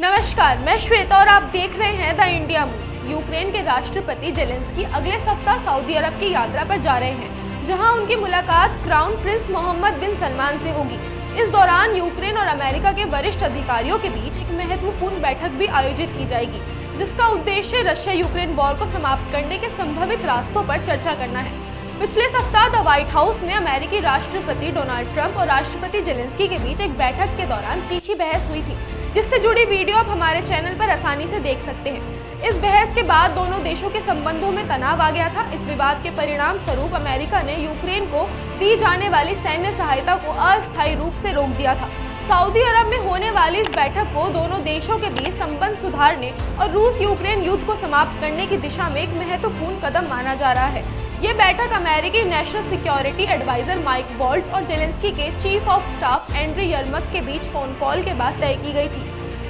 नमस्कार, मैं श्वेता और आप देख रहे हैं द इंडिया मूव्स। यूक्रेन के राष्ट्रपति जेलेंस्की अगले सप्ताह सऊदी अरब की यात्रा पर जा रहे हैं, जहां उनकी मुलाकात क्राउन प्रिंस मोहम्मद बिन सलमान से होगी। इस दौरान यूक्रेन और अमेरिका के वरिष्ठ अधिकारियों के बीच एक महत्वपूर्ण बैठक भी आयोजित की जाएगी, जिसका उद्देश्य रशिया यूक्रेन वॉर को समाप्त करने के संभावित रास्तों पर चर्चा करना है। पिछले सप्ताह द व्हाइट हाउस में अमेरिकी राष्ट्रपति डोनाल्ड ट्रंप और राष्ट्रपति जेलेंस्की के बीच एक बैठक के दौरान तीखी बहस हुई थी, जिससे जुड़ी वीडियो आप हमारे चैनल पर आसानी से देख सकते हैं। इस बहस के बाद दोनों देशों के संबंधों में तनाव आ गया था। इस विवाद के परिणाम स्वरूप अमेरिका ने यूक्रेन को दी जाने वाली सैन्य सहायता को अस्थायी रूप से रोक दिया था। सऊदी अरब में होने वाली इस बैठक को दोनों देशों के बीच संबंध सुधारने और रूस यूक्रेन युद्ध को समाप्त करने की दिशा में एक महत्वपूर्ण कदम माना जा रहा है। ये बैठक अमेरिकी national security adviser Mike Waltz और जेलेंस्की के chief of staff Andriy Yermak के बीच फोन कॉल के बाद तय की गई थी।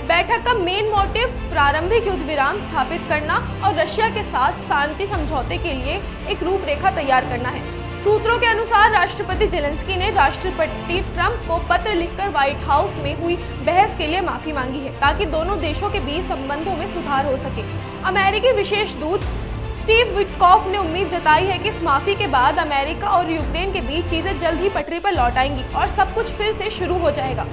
बैठक का मेन मोटिव प्रारंभिक युद्ध विराम स्थापित करना और रशिया के साथ शांति समझौते के लिए एक रूपरेखा तैयार करना है। सूत्रों के अनुसार राष्ट्रपति जेलेंस्की ने राष्ट्रपति ट्रंप को पत्र लिखकर व्हाइट हाउस में हुई बहस के लिए माफी मांगी है, ताकि दोनों देशों के बीच संबंधों में सुधार हो सके। अमेरिकी विशेष दूत स्टीव विटकॉफ ने उम्मीद जताई है कि इस माफी के बाद अमेरिका और यूक्रेन के बीच चीजें जल्द ही पटरी पर लौट आएंगी और सब कुछ फिर से शुरू हो जाएगा।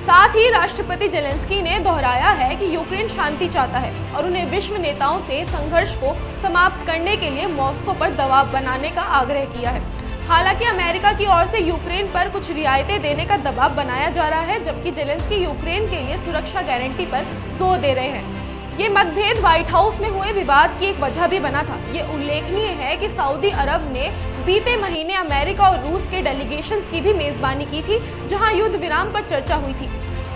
साथ ही राष्ट्रपति जेलेंस्की ने दोहराया है कि यूक्रेन शांति चाहता है और उन्हें विश्व नेताओं से संघर्ष को समाप्त करने के लिए मॉस्को पर दबाव बनाने का आग्रह किया है। हालांकि अमेरिका की ओर से यूक्रेन पर कुछ रियायतें देने का दबाव बनाया जा रहा है, जबकि जेलेंस्की यूक्रेन के लिए सुरक्षा गारंटी पर जोर दे रहे हैं। ये मतभेद व्हाइट हाउस में हुए विवाद की एक वजह भी बना था। ये उल्लेखनीय है कि सऊदी अरब ने बीते महीने अमेरिका और रूस के डेलीगेशंस की भी मेजबानी की थी, जहां युद्ध विराम पर चर्चा हुई थी।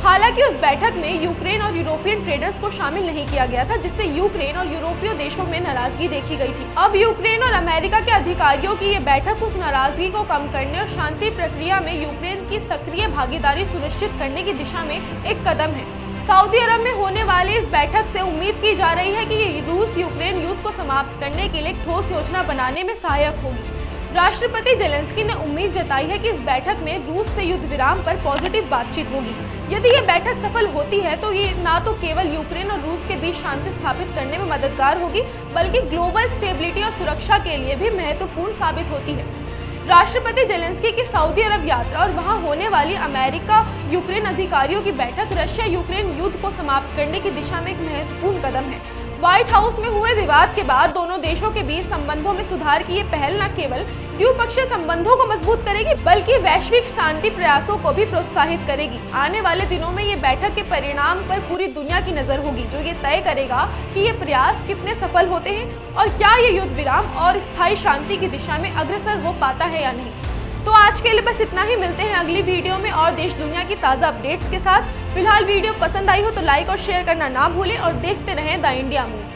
हालांकि उस बैठक में यूक्रेन और यूरोपियन ट्रेडर्स को शामिल नहीं किया गया था, जिससे यूक्रेन और यूरोपीय देशों में नाराजगी देखी गई थी। अब यूक्रेन और अमेरिका के अधिकारियों की ये बैठक उस नाराजगी को कम करने और शांति प्रक्रिया में यूक्रेन की सक्रिय भागीदारी सुनिश्चित करने की दिशा में एक कदम है। सऊदी अरब में होने वाली इस बैठक से उम्मीद की जा रही है कि ये रूस यूक्रेन युद्ध को समाप्त करने के लिए एक ठोस योजना बनाने में सहायक होगी। राष्ट्रपति जेलेंस्की ने उम्मीद जताई है कि इस बैठक में रूस से युद्ध विराम पर पॉजिटिव बातचीत होगी। यदि ये बैठक सफल होती है तो ये न तो केवल यूक्रेन और रूस के बीच शांति स्थापित करने में मददगार होगी, बल्कि ग्लोबल स्टेबिलिटी और सुरक्षा के लिए भी महत्वपूर्ण साबित होती है। राष्ट्रपति जेलेंस्की की सऊदी अरब यात्रा और वहां होने वाली अमेरिका यूक्रेन अधिकारियों की बैठक रशिया यूक्रेन युद्ध को समाप्त करने की दिशा में एक महत्वपूर्ण कदम है। व्हाइट हाउस में हुए विवाद के बाद दोनों देशों के बीच संबंधों में सुधार की ये पहल न केवल द्विपक्षीय संबंधों को मजबूत करेगी, बल्कि वैश्विक शांति प्रयासों को भी प्रोत्साहित करेगी। आने वाले दिनों में ये बैठक के परिणाम पर पूरी दुनिया की नजर होगी, जो ये तय करेगा कि ये प्रयास कितने सफल होते हैं और क्या ये युद्ध विराम और स्थायी शांति की दिशा में अग्रसर हो पाता है या नहीं। तो आज के लिए बस इतना ही। मिलते हैं अगली वीडियो में और देश दुनिया की ताज़ा अपडेट्स के साथ। फिलहाल वीडियो पसंद आई हो तो लाइक और शेयर करना ना भूलें और देखते रहें द इंडिया मूव्स।